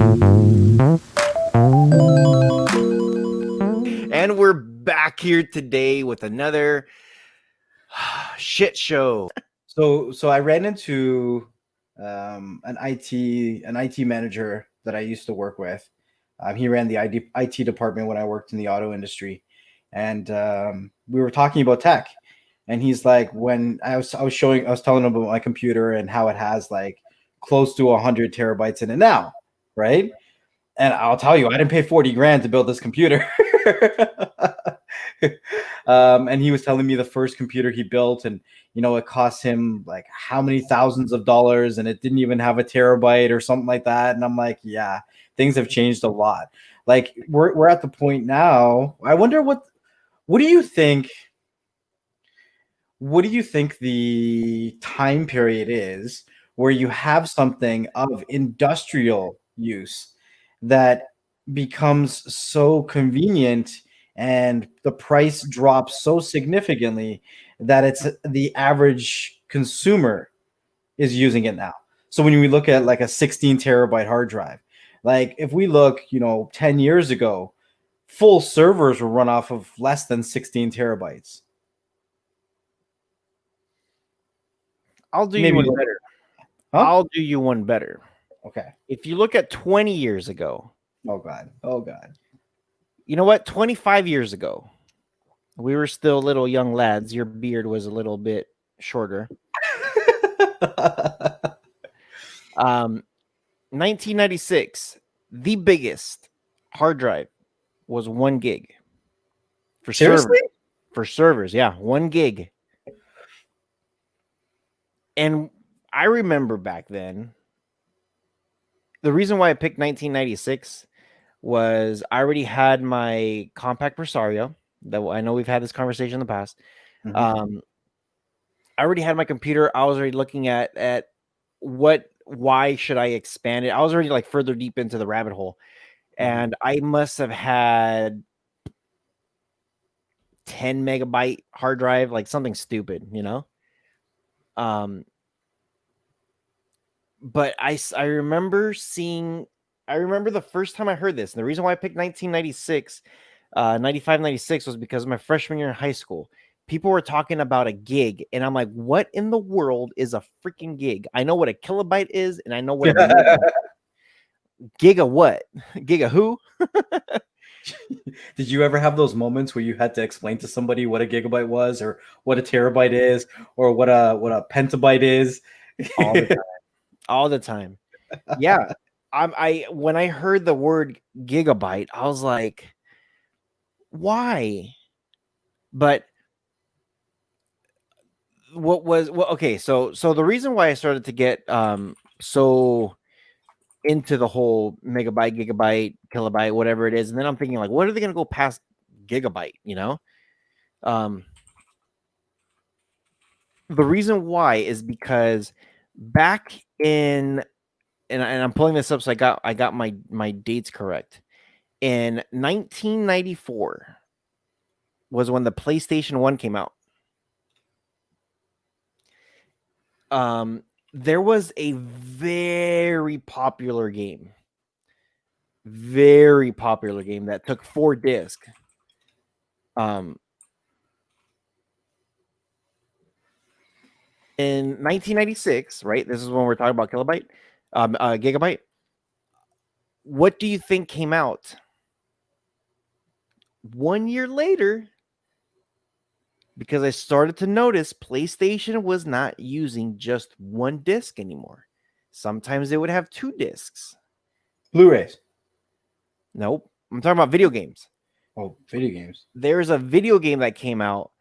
And we're back here today with another shit show. So I ran into an IT manager that I used to work with. He ran the IT department when I worked in the auto industry, and we were talking about tech. And he's like, when I was telling him about my computer and how it has like close to 100 terabytes in it now, right? And I'll tell you, I didn't pay 40 grand to build this computer. And he was telling me the first computer he built, and it cost him like how many thousands of dollars, and it didn't even have a terabyte or something like that. And I'm like, yeah, things have changed a lot. Like we're at the point now. I wonder what do you think? What do you think the time period is where you have something of industrial use that becomes so convenient and the price drops so significantly that it's the average consumer is using it now? So when we look at like a 16 terabyte hard drive, like if we look, 10 years ago, full servers were run off of less than 16 terabytes. I'll do Maybe you one better. Huh? I'll do you one better. Okay. If you look at 20 years ago. Oh, God. You know what? 25 years ago, we were still little young lads. Your beard was a little bit shorter. 1996, the biggest hard drive was 1 gig. Seriously? For servers, yeah, 1 gig. And I remember back then, the reason why I picked 1996 was I already had my compact Presario. That I know we've had this conversation in the past. Mm-hmm. I already had my computer. I was already looking at why should I expand it? I was already like further deep into the rabbit hole. And I must have had 10 megabyte hard drive, like something stupid, but I remember the first time I heard this, and the reason why I picked 1996, 95, 96 was because of my freshman year in high school. People were talking about a gig, and I'm like, what in the world is a freaking gig? I know what a kilobyte is, and I know what a gig of what? Gig of who? Did you ever have those moments where you had to explain to somebody what a gigabyte was, or what a terabyte is, or what a petabyte is? All the time. Yeah. When I heard the word gigabyte, I was like, why? But okay, so the reason why I started to get so into the whole megabyte, gigabyte, kilobyte, whatever it is, and then I'm thinking like, what are they going to go past gigabyte? The reason why is because back in, and I'm pulling this up so I got my dates correct. In 1994 was when the PlayStation 1 came out. There was a very popular game that took 4 discs. In 1996, right? This is when we're talking about gigabyte. What do you think came out 1 year later? Because I started to notice PlayStation was not using just 1 disc anymore. Sometimes they would have 2 discs. Blu-rays. Nope. I'm talking about video games. Oh, video games. There's a video game that came out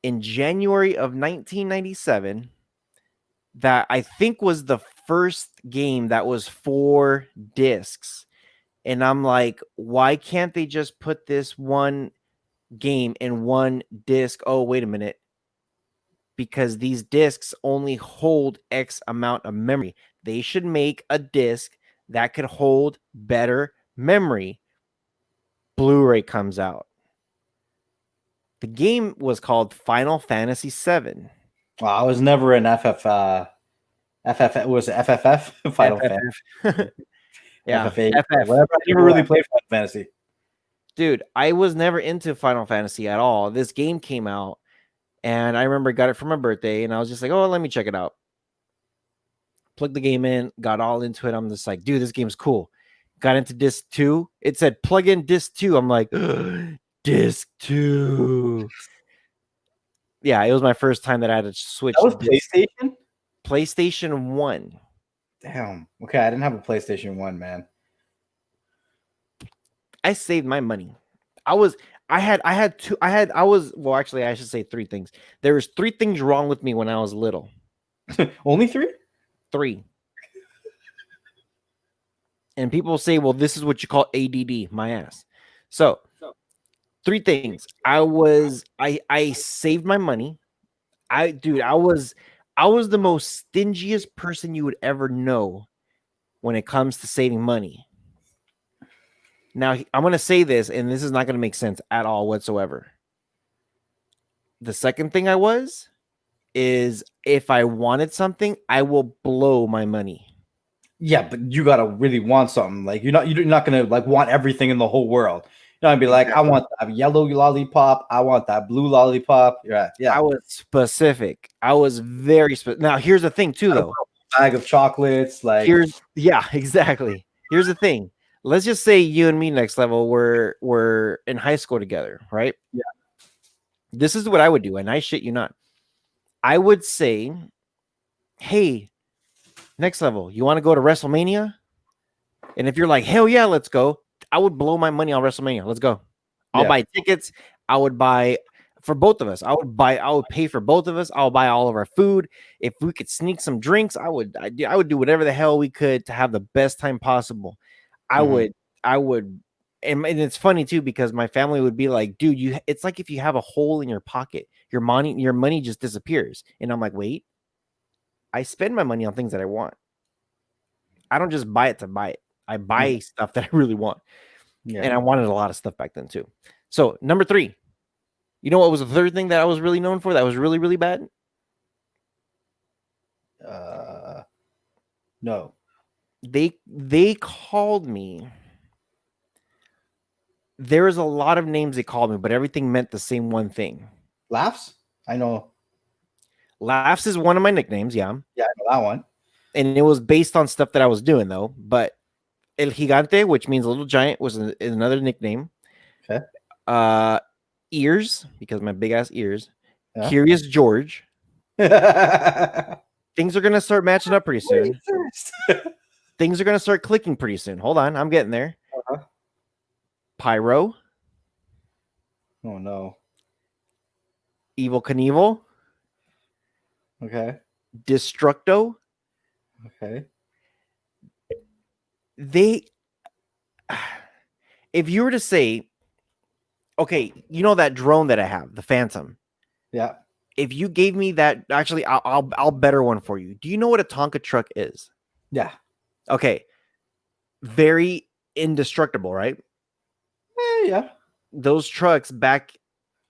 in January of 1997 that I think was the first game that was 4 discs. And I'm like, why can't they just put this one game in 1 disc? Oh, wait a minute. Because these discs only hold X amount of memory. They should make a disc that could hold better memory. Blu-ray comes out. The game was called Final Fantasy VII. Well, I was never an FFF. Was it FFF? Final FFF. Fantasy. Yeah, FFA, or FF. whatever. I never really played Final Fantasy. Dude, I was never into Final Fantasy at all. This game came out, and I remember I got it for my birthday, and I was just like, oh, let me check it out. Plugged the game in, got all into it. I'm just like, dude, this game's cool. Got into disc 2. It said plug in disc 2. I'm like, disc 2. Yeah, it was my first time that I had to switch. That was PlayStation? PlayStation 1. Damn. Okay, I didn't have a PlayStation 1, man. I saved my money. I was well, actually, I should say 3 things. There was 3 things wrong with me when I was little. Only 3? 3. And people say, well, this is what you call ADD, my ass. So 3 things. I saved my money. I was the most stingiest person you would ever know when it comes to saving money. Now, I'm going to say this, and this is not going to make sense at all whatsoever. The second thing is if I wanted something, I will blow my money. Yeah, but you gotta really want something. Like you're not gonna like want everything in the whole world. You're not gonna be like, I want that yellow lollipop, I want that blue lollipop. Yeah. I was specific. I was very specific. Now, here's the thing, too, though. Bag of chocolates, like exactly. Here's the thing. Let's just say you and me, Next Level, were in high school together, right? Yeah. This is what I would do, and I shit you not. I would say, hey, Next Level, you want to go to WrestleMania? And if you're like, hell yeah, let's go, I would blow my money on WrestleMania. Let's go. I'll buy tickets. I would buy for both of us. I would pay for both of us. I'll buy all of our food. If we could sneak some drinks, I would do whatever the hell we could to have the best time possible. I would, and it's funny too, because my family would be like, dude, it's like if you have a hole in your pocket, your money just disappears. And I'm like, wait, I spend my money on things that I want. I don't just buy it to buy it. I buy stuff that I really want. Yeah. And I wanted a lot of stuff back then too. So number 3, you know what was the third thing that I was really known for that was really, really bad? No. They called me. There was a lot of names they called me, but everything meant the same one thing. Laughs? I know. Laughs is one of my nicknames, yeah. Yeah, I know that one. And it was based on stuff that I was doing, though. But El Gigante, which means little giant, was another nickname. Okay. Ears, because my big-ass ears. Yeah. Curious George. Things are going to start matching up pretty soon. Things are going to start clicking pretty soon. Hold on. I'm getting there. Pyro. Oh, no. Evil Knievel. Okay. Destructo. Okay. If you were to say, okay, you know that drone that I have, the Phantom. Yeah. If you gave me that, actually, I'll better one for you. Do you know what a Tonka truck is? Yeah. Okay. Very indestructible, right? Yeah. Those trucks back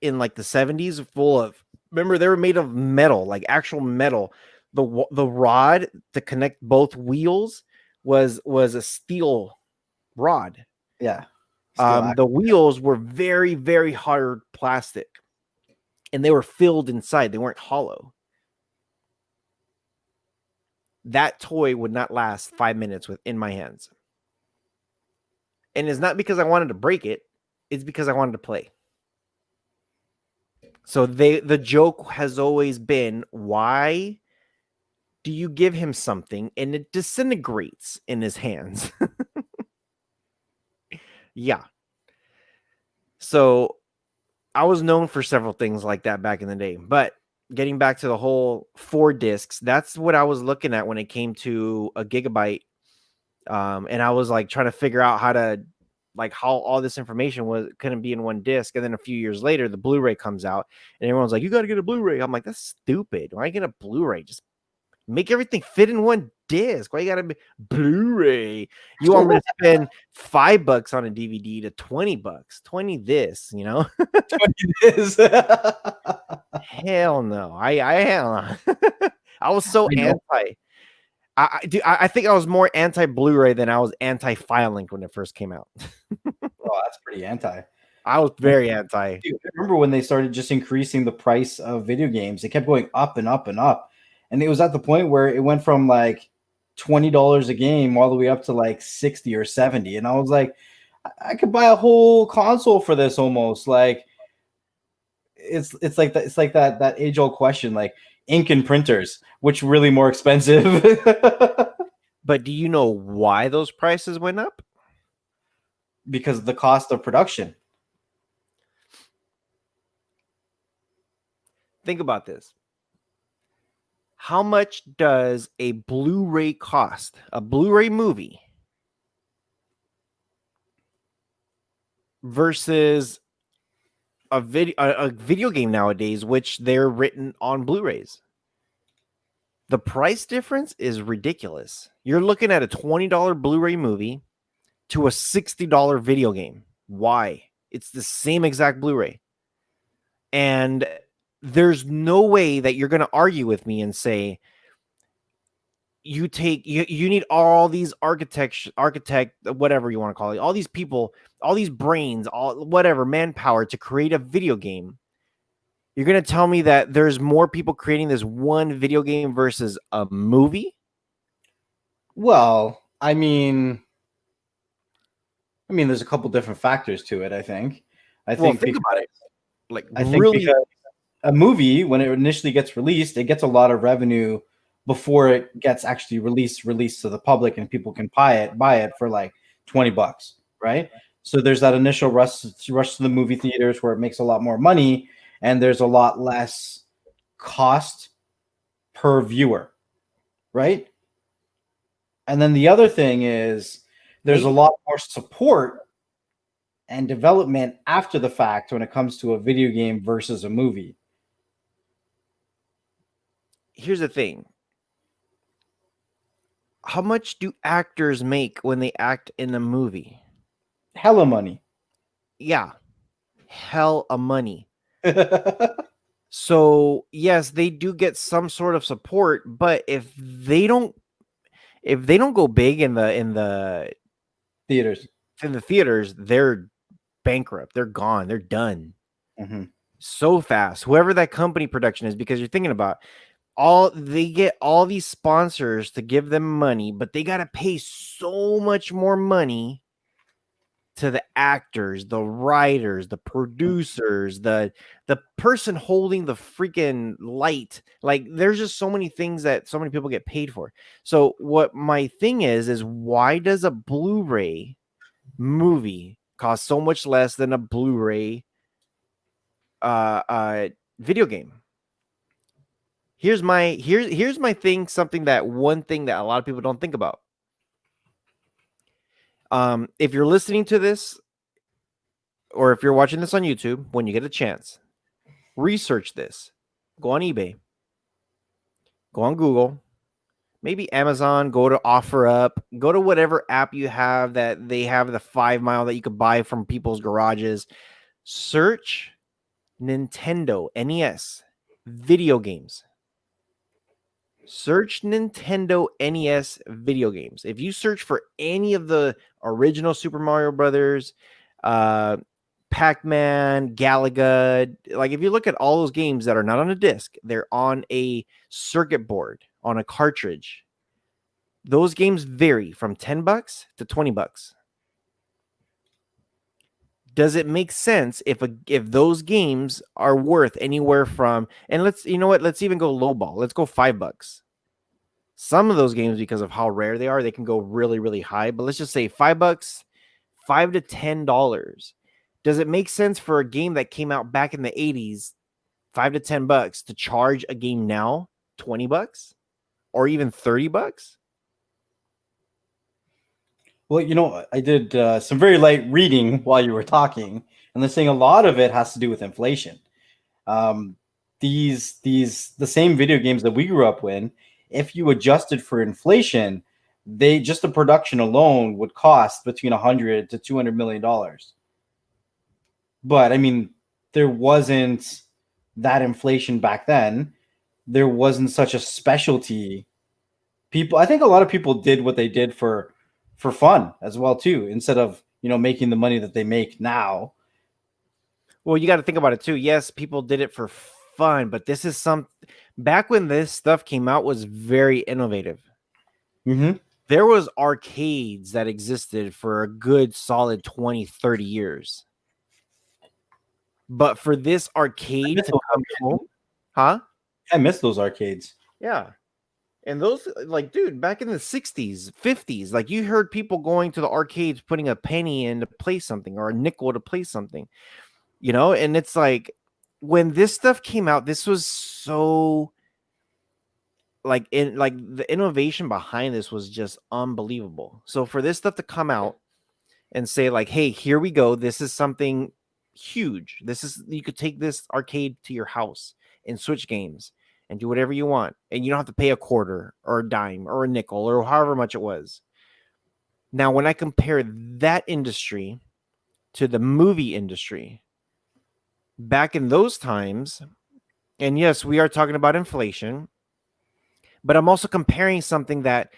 in like the 70s, full of, remember, they were made of metal, like actual metal. The rod to connect both wheels was a steel rod. Yeah. The wheels were very, very hard plastic, and they were filled inside. They weren't hollow. That toy would not last 5 minutes in my hands. And it's not because I wanted to break it. It's because I wanted to play. So the joke has always been, why do you give him something and it disintegrates in his hands? Yeah. So I was known for several things like that back in the day. But getting back to the whole 4 discs, that's what I was looking at when it came to a gigabyte. And I was like trying to figure out how all this information couldn't be in one disc. And then a few years later, the Blu-ray comes out and everyone's like, you got to get a Blu-ray. I'm like, that's stupid. Why get a Blu-ray? Just make everything fit in one disc. Why you got to be Blu-ray? You want me to spend $5 on a DVD to $20, 20 this, 20 this. Hell no. I hell no. I was so anti. I think I was more anti Blu-ray than I was anti File-Link when it first came out. Oh, that's pretty anti. I was very anti. Dude, I remember when they started just increasing the price of video games. It kept going up and up and up. And it was at the point where it went from like $20 a game all the way up to like 60 or 70. And I was like, I could buy a whole console for this almost. Like it's like that age old question, like ink and printers, which really more expensive? But do you know why those prices went up? Because of the cost of production. Think about this. How much does a Blu-ray cost? A Blu-ray movie versus a video game nowadays, which they're written on Blu-rays. The price difference is ridiculous. You're looking at a $20 Blu-ray movie to a $60 video game. Why? It's the same exact Blu-ray. And there's no way that you're going to argue with me and say you need all these architect, whatever you want to call it, all these people, all these brains, all whatever manpower to create a video game. You're going to tell me that there's more people creating this one video game versus a movie? Well, I mean, there's a couple different factors to it. I think Think about it. Like, I think really, because a movie, when it initially gets released, it gets a lot of revenue before it gets actually released to the public and people can buy it for like $20, right? So there's that initial rush to the movie theaters where it makes a lot more money and there's a lot less cost per viewer, right? And then the other thing is there's a lot more support and development after the fact when it comes to a video game versus a movie. Here's the thing. How much do actors make when they act in a movie? Hella money. Yeah. Hell of money. So, yes, they do get some sort of support, but if they don't go big in the theaters, they're bankrupt. They're gone. They're done. Mm-hmm. So fast. Whoever that company production is, because you're thinking about they get all these sponsors to give them money, but they got to pay so much more money to the actors, the writers, the producers, the person holding the freaking light. Like, there's just so many things that so many people get paid for. So what my thing is why does a Blu-ray movie cost so much less than a Blu-ray video game? Here's my thing, one thing that a lot of people don't think about. If you're listening to this or if you're watching this on YouTube, when you get a chance, research this. Go on eBay. Go on Google. Maybe Amazon. Go to OfferUp. Go to whatever app you have that they have the 5 mile that you could buy from people's garages. Search Nintendo NES video games. Search Nintendo NES video games. If you search for any of the original Super Mario Brothers, Pac-Man, Galaga, like if you look at all those games that are not on a disc, they're on a circuit board, on a cartridge. Those games vary from $10 to $20. Does it make sense if those games are worth anywhere from, and let's even go lowball. Let's go $5. Some of those games, because of how rare they are, they can go really, really high. But let's just say $5, $5 to $10. Does it make sense for a game that came out back in the 80s, $5 to $10, to charge a game now $20 or even $30? Well, I did some very light reading while you were talking, and they're saying a lot of it has to do with inflation. The same video games that we grew up with, if you adjusted for inflation, just the production alone would cost between $100 to $200 million. But I mean, there wasn't that inflation back then. There wasn't such a specialty I think a lot of people did what they did for fun as well too, instead of making the money that they make now. Well, you got to think about it too. Yes, people did it for fun, but this is back when this stuff came out was very innovative. Mm-hmm. There was arcades that existed for a good solid 20, 30 years. But for this arcade to come home, huh? I miss those arcades. Yeah. And those, like, dude, back in the 60s, 50s, like, you heard people going to the arcades, putting a penny in to play something or a nickel to play something, and it's like, when this stuff came out, this was so, like, the innovation behind this was just unbelievable. So for this stuff to come out and say, like, hey, here we go, this is something huge. You could take this arcade to your house and switch games and do whatever you want, and you don't have to pay a quarter or a dime or a nickel or however much it was. Now, when I compare that industry to the movie industry back in those times, and yes, we are talking about inflation, but I'm also comparing something that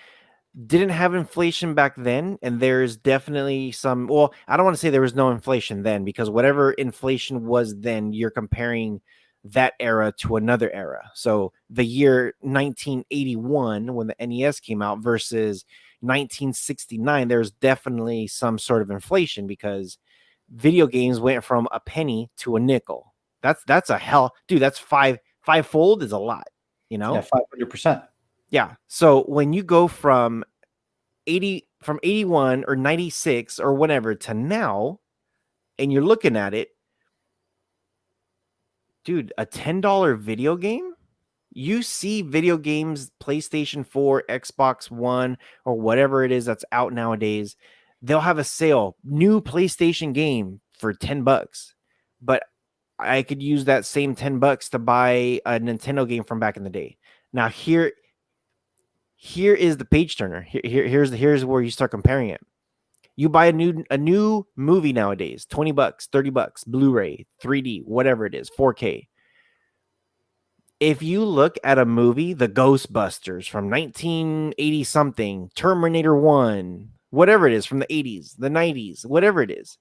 didn't have inflation back then, and there's definitely some, well, I don't want to say there was no inflation then, because whatever inflation was then, you're comparing that era to another era. So the year 1981 when the NES came out versus 1969, there's definitely some sort of inflation, because video games went from a penny to a nickel. That's a hell, dude. That's fivefold is a lot, Yeah, 500%. Yeah. So when you go from 81 or 96 or whatever to now, and you're looking at it, dude, a $10 video game, you see video games, PlayStation 4, Xbox One, or whatever it is that's out nowadays, they'll have a sale, new PlayStation game for $10. But I could use that same $10 to buy a Nintendo game from back in the day. Now here is the page turner. Here's where you start comparing it. You buy a new movie nowadays, $20, $30, Blu-ray, 3D, whatever it is, 4K. If you look at a movie, the Ghostbusters from 1980 something, Terminator 1, whatever it is from the 80s, the 90s, whatever it is,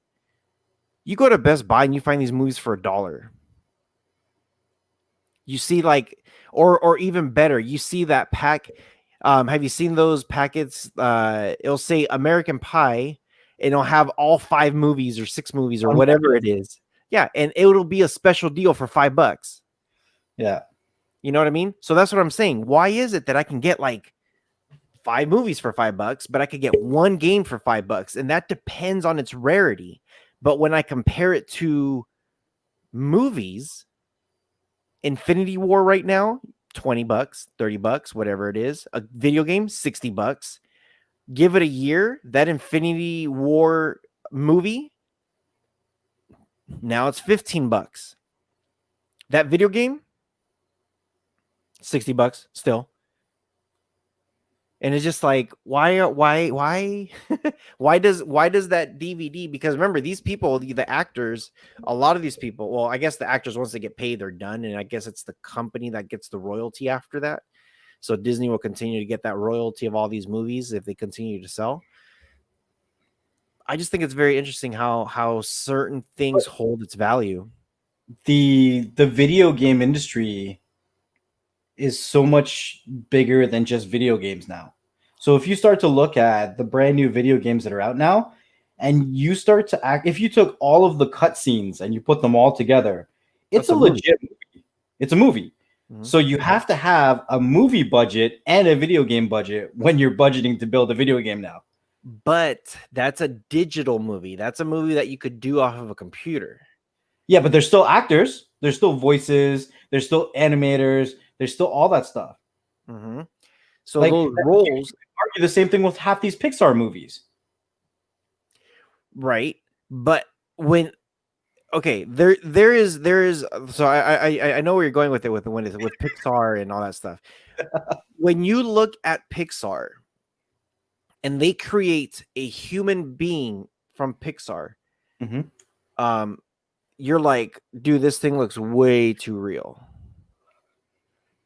you go to Best Buy and you find these movies for $1. You see, like, or even better, you see that pack. Have you seen those packets? It'll say American Pie, and it'll have all 5 movies or 6 movies or whatever it is. Yeah, and it'll be a special deal for $5. Yeah. You know what I mean? So that's what I'm saying. Why is it that I can get like 5 movies for $5, but I could get one game for $5? And that depends on its rarity. But when I compare it to movies, Infinity War right now, $20, $30, whatever it is. A video game, $60. Give it a year, that Infinity War movie, now it's $15. That video game, $60 still. And it's just like, why why does that DVD? Because remember, these people, the actors, a lot of these people, well, I guess the actors, once they get paid, they're done. And I guess it's the company that gets the royalty after that. So Disney will continue to get that royalty of all these movies if they continue to sell. I just think it's very interesting how certain things hold its value. The video game industry is so much bigger than just video games now. So if you start to look at the brand new video games that are out now, and you start to act, if you took all of the cutscenes and you put them all together, it's a legit movie. It's a movie. Mm-hmm. So you have to have a movie budget and a video game budget when you're budgeting to build a video game now. But that's a digital movie. That's a movie that you could do off of a computer. Yeah, but there's still actors. There's still voices. There's still animators. There's still all that stuff. Mm-hmm. So like, those roles, argue the same thing with half these Pixar movies, right? But when there is. So I know where you're going with it with Pixar and all that stuff. When you look at Pixar, and they create a human being from Pixar, mm-hmm. You're like, dude, this thing looks way too real.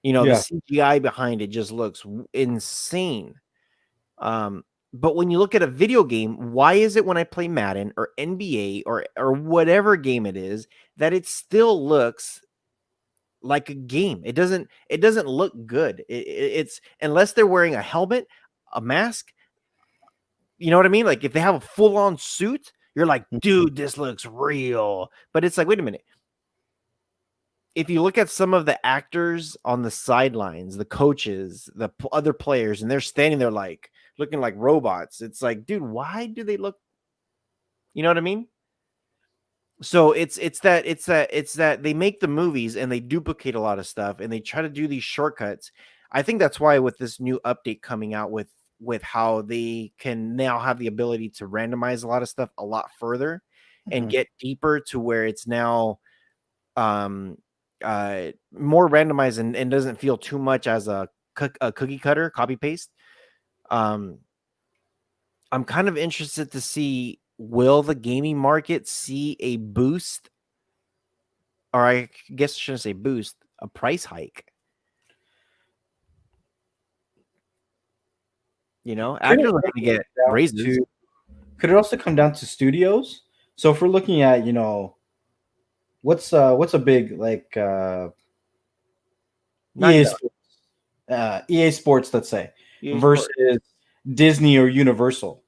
The Yeah. CGI behind it just looks insane. But when you look at a video game, why is it when I play Madden or NBA or whatever game it is that it still looks like a game? It doesn't look good. It's unless they're wearing a helmet, a mask. You know what I mean? Like if they have a full on suit, you're like, dude, this looks real. But it's like, wait a minute. If you look at some of the actors on the sidelines, the coaches, the other players, and they're standing there like looking like robots, it's like, dude, why do they look? You know what I mean? So it's that they make the movies and they duplicate a lot of stuff and they try to do these shortcuts. I think that's why with this new update coming out with how they can now have the ability to randomize a lot of stuff a lot further and Mhm. get deeper to where it's now more randomized and doesn't feel too much as a cookie cutter copy paste. um I'm kind of interested to see, will the gaming market see a boost, or I guess I shouldn't say boost, a price hike. Could it Actors are also going to get come down raises. to could it also come down to studios? So if we're looking at, what's a big like Naughty EA Dog, Sports, EA Sports, let's say, EA Sports. versus Disney or Universal,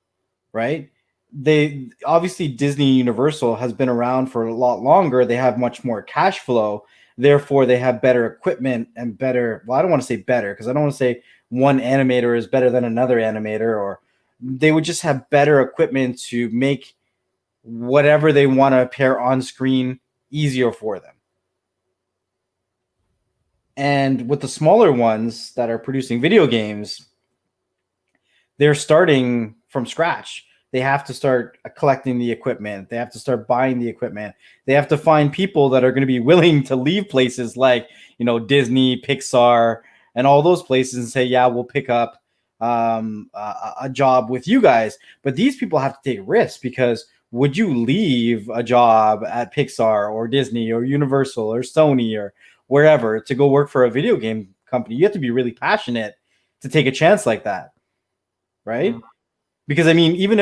right? They obviously Disney Universal has been around for a lot longer. They have much more cash flow. Therefore, they have better equipment and better. Well, I don't want to say better because I don't want to say one animator is better than another animator, or they would just have better equipment to make whatever they want to appear on screen easier for them. And with the smaller ones that are producing video games, they're starting from scratch. They have to start collecting the equipment. They have to start buying the equipment. They have to find people that are going to be willing to leave places like, Disney, Pixar, and all those places and say, yeah, we'll pick up a job with you guys. But these people have to take risks because would you leave a job at Pixar or Disney or Universal or Sony or wherever to go work for a video game company? You have to be really passionate to take a chance like that, Mm. right? Because I mean, even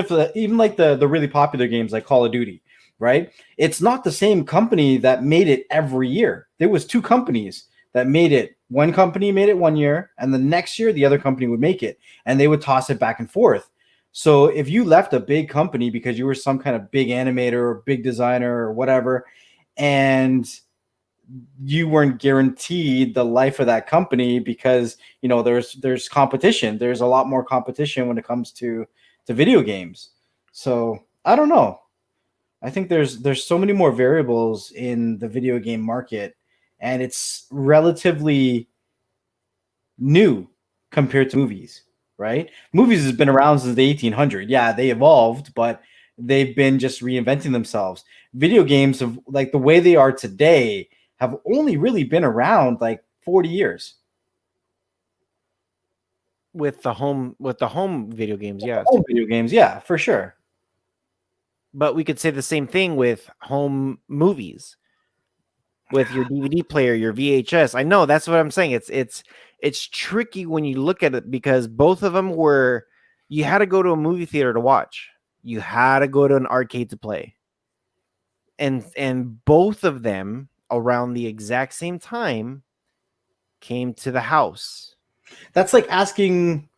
like the really popular games like Call of Duty, right? It's not the same company that made it every year. There was two companies that made it. One company made it one year, and the next year the other company would make it, and they would toss it back and forth. So if you left a big company because you were some kind of big animator or big designer or whatever, and you weren't guaranteed the life of that company because there's competition. There's a lot more competition when it comes to video games. So I don't know. I think there's so many more variables in the video game market, and it's relatively new compared to movies, right? Movies has been around since the 1800s. Yeah, they evolved, but they've been just reinventing themselves. Video games have, like, the way they are today, have only really been around like 40 years. With the home video games, yes. Oh, video games, yeah, for sure. But we could say the same thing with home movies, with your DVD player, your VHS. I know, that's what I'm saying. It's tricky when you look at it because both of them were, you had to go to a movie theater to watch. You had to go to an arcade to play. And both of them around the exact same time came to the house. That's like asking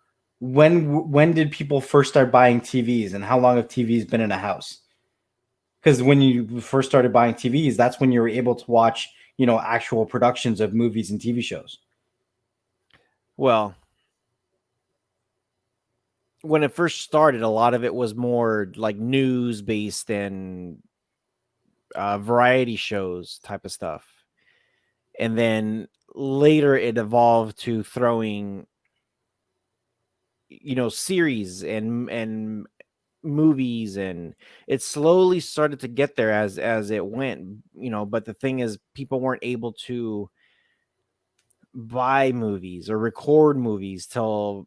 when did people first start buying TVs and how long have TVs been in a house? Because when you first started buying TVs, that's when you were able to watch, actual productions of movies and TV shows. Well, when it first started, a lot of it was more like news based and variety shows type of stuff. And then later it evolved to throwing, series and movies, and it slowly started to get there as it went, but the thing is people weren't able to buy movies or record movies till,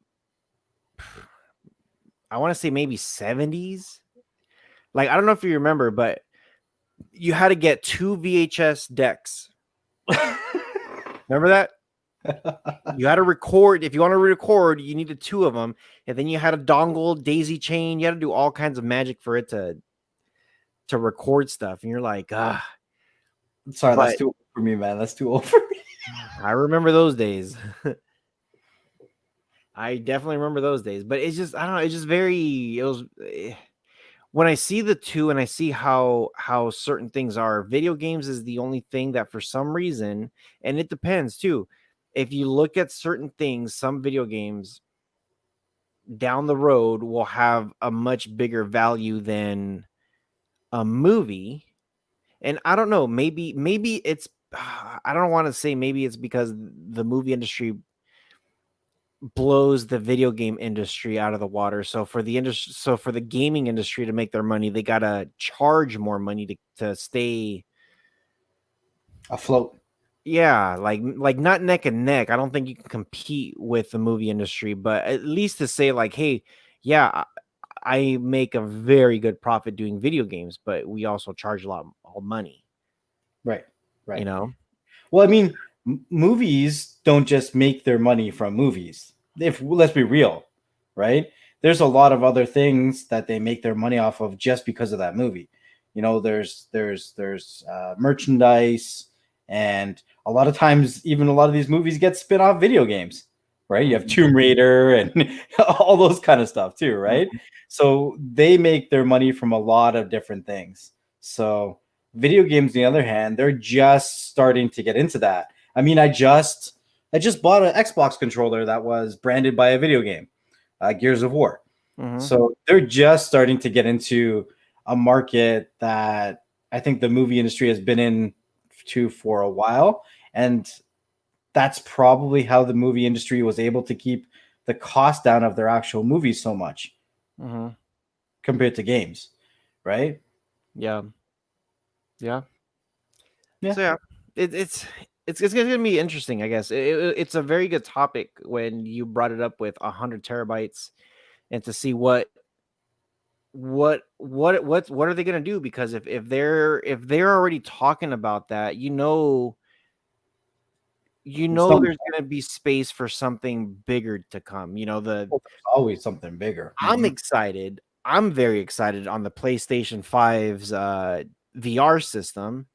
I want to say, maybe 70s. Like, I don't know if you remember, but you had to get two VHS decks. Remember that? You had to record. If you want to record, you needed 2 of them, and then you had a dongle, daisy chain. You had to do all kinds of magic for it to record stuff. And you're like, ah. Sorry, that's But too old for me, man. That's too old for me. I remember those days. I definitely remember those days. But it's just, I don't know. It's just very. It was when I see the 2 and I see how certain things are. Video games is the only thing that for some reason, and it depends too. If you look at certain things, some video games down the road will have a much bigger value than a movie. And I don't know, maybe it's I don't want to say maybe it's because the movie industry blows the video game industry out of the water. So for the gaming industry to make their money, they got to charge more money to stay Afloat. yeah, like not neck and neck. I don't think you can compete with the movie industry, but at least to say like, hey, yeah, I make a very good profit doing video games, but we also charge a lot of money, Right. you Right. know? Well, I mean, movies don't just make their money from movies. If let's be real, right? There's a lot of other things that they make their money off of just because of that movie. You know, there's merchandise, and a lot of times, even a lot of these movies get spin off video games, right? You have Tomb Raider and all those kind of stuff too, right? Mhm. So they make their money from a lot of different things. So video games, on the other hand, they're just starting to get into that. I mean, I just bought an Xbox controller that was branded by a video game, Gears of War. Mhm. So they're just starting to get into a market that I think the movie industry has been in to for a while, and that's probably how the movie industry was able to keep the cost down of their actual movies so much Mhm. compared to games, right? Yeah. Yeah. Yeah. So yeah, it's gonna be interesting, I guess. It's a very good topic when you brought it up with 100 terabytes, and to see what are they gonna do? Because if they're already talking about that, Some, there's gonna be space for something bigger to come. there's always something bigger. I'm excited. I'm very excited on the PlayStation 5's VR system,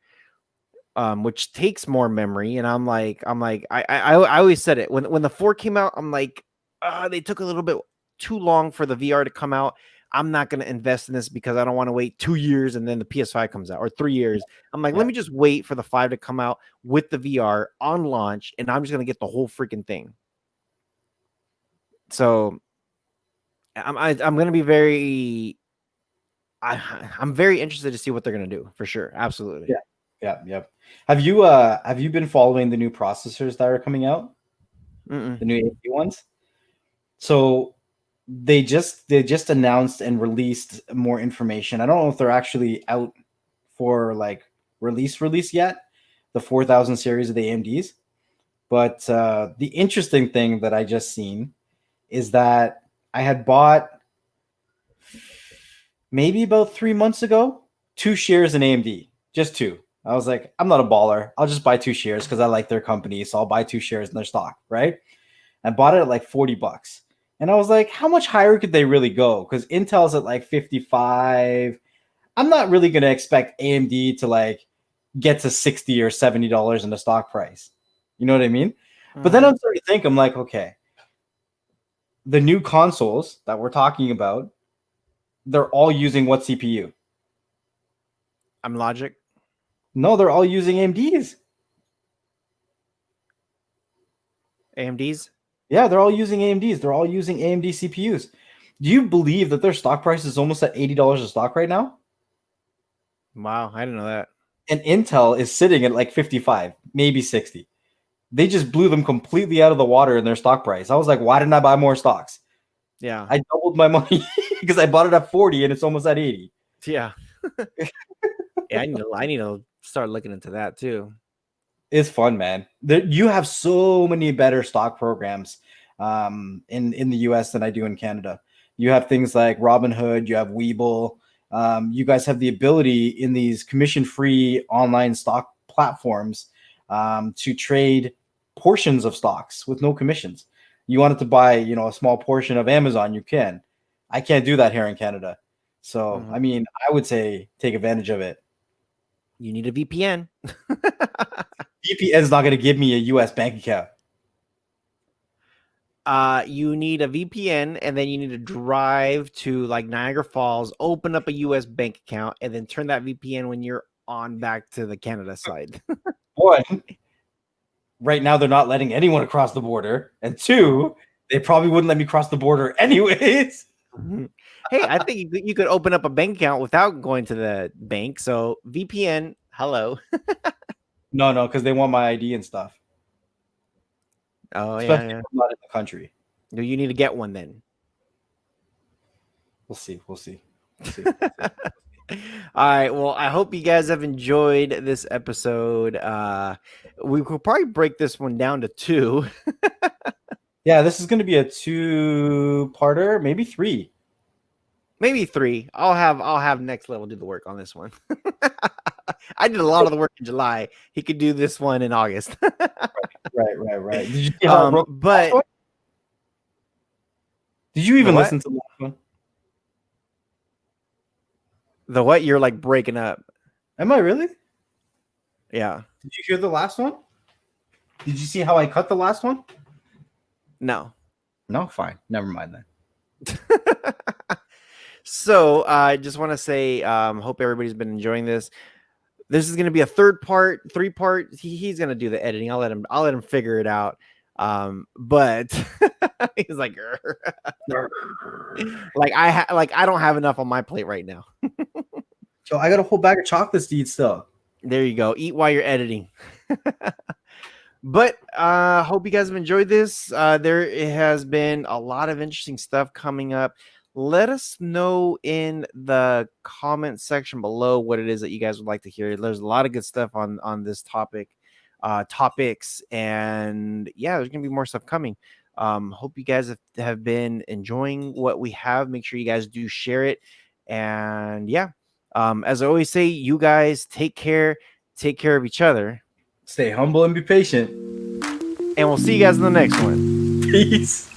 which takes more memory. And I always said it when the 4 came out. I'm like, they took a little bit too long for the VR to come out. I'm not going to invest in this because I don't want to wait 2 years and then the PS5 comes out, or 3 years. I'm like, Yeah. let me just wait for the 5 to come out with the VR on launch, and I'm just going to get the whole freaking thing. So I'm going to be I'm very interested to see what they're going to do, for sure. Absolutely. Yeah. Yeah. Yep. Have you been following the new processors that are coming out? Mm-mm. The new AMD ones? So they just announced and released more information. I don't know if they're actually out for like release yet, the 4000 series of the AMDs. But the interesting thing that I just seen is that I had bought maybe about 3 months ago 2 shares in AMD, just two. I was like, I'm not a baller. I'll just buy 2 shares because I like their company, so I'll buy 2 shares in their stock, right? I bought it at like $40. And I was like, how much higher could they really go? Because Intel's at like 55. I'm not really going to expect AMD to like get to 60 or $70 in the stock price. You know what I mean? But then Mm-hmm. I'm starting to think, I'm like, okay, the new consoles that we're talking about, they're all using what CPU? I'm Logic. No, they're all using AMDs. AMD's. Yeah, they're all using AMDs. They're all using AMD CPUs. Do you believe that their stock price is almost at $80 a stock right now? Wow, I didn't know that. And Intel is sitting at like 55, maybe 60. They just blew them completely out of the water in their stock price. I was like, why didn't I buy more stocks? Yeah. I doubled my money because I bought it at 40 and it's almost at 80. Yeah. Yeah, I need to start looking into that too. It's fun, man. You have so many better stock programs in the US than I do in Canada. You have things like Robinhood, you have Webull. You guys have the ability in these commission-free online stock platforms to trade portions of stocks with no commissions. You wanted to buy, a small portion of Amazon, you can. I can't do that here in Canada. So, I mean, I would say take advantage of it. You need a VPN. VPN is not going to give me a US bank account. You need a VPN, and then you need to drive to like Niagara Falls, open up a US bank account, and then turn that VPN when you're on back to the Canada side. One, right now they're not letting anyone across the border, and two, they probably wouldn't let me cross the border anyways. Hey, I think you could open up a bank account without going to the bank. So VPN, hello. No, because they want my ID and stuff. Oh, Especially yeah. if I'm not in the country. Do you need to get one then? We'll see. All right. Well, I hope you guys have enjoyed this episode. We could probably break this one down to 2. Yeah, this is going to be a 2-parter, maybe 3. Maybe 3. I'll have Next Level do the work on this one. I did a lot of the work in July. He could do this one in August. Right. Did you see how Did you even listen to the last one? The what? You're like breaking up. Am I really? Yeah. Did you hear the last one? Did you see how I cut the last one? No. No, fine. Never mind then. So I just want to say, hope everybody's been enjoying this. This is going to be a 3-part. He's going to do the editing. I'll let him figure it out. But he's like, I don't have enough on my plate right now. So I got a whole bag of chocolates to eat still. There you go. Eat while you're editing. But hope you guys have enjoyed this. There has been a lot of interesting stuff coming up. Let us know in the comment section below what it is that you guys would like to hear. There's a lot of good stuff on this topics, and yeah, there's gonna be more stuff coming. Hope you guys have been enjoying what we have. Make sure you guys do share it, and yeah, as I always say, you guys take care of each other, stay humble and be patient, and we'll see you guys in the next one. Peace.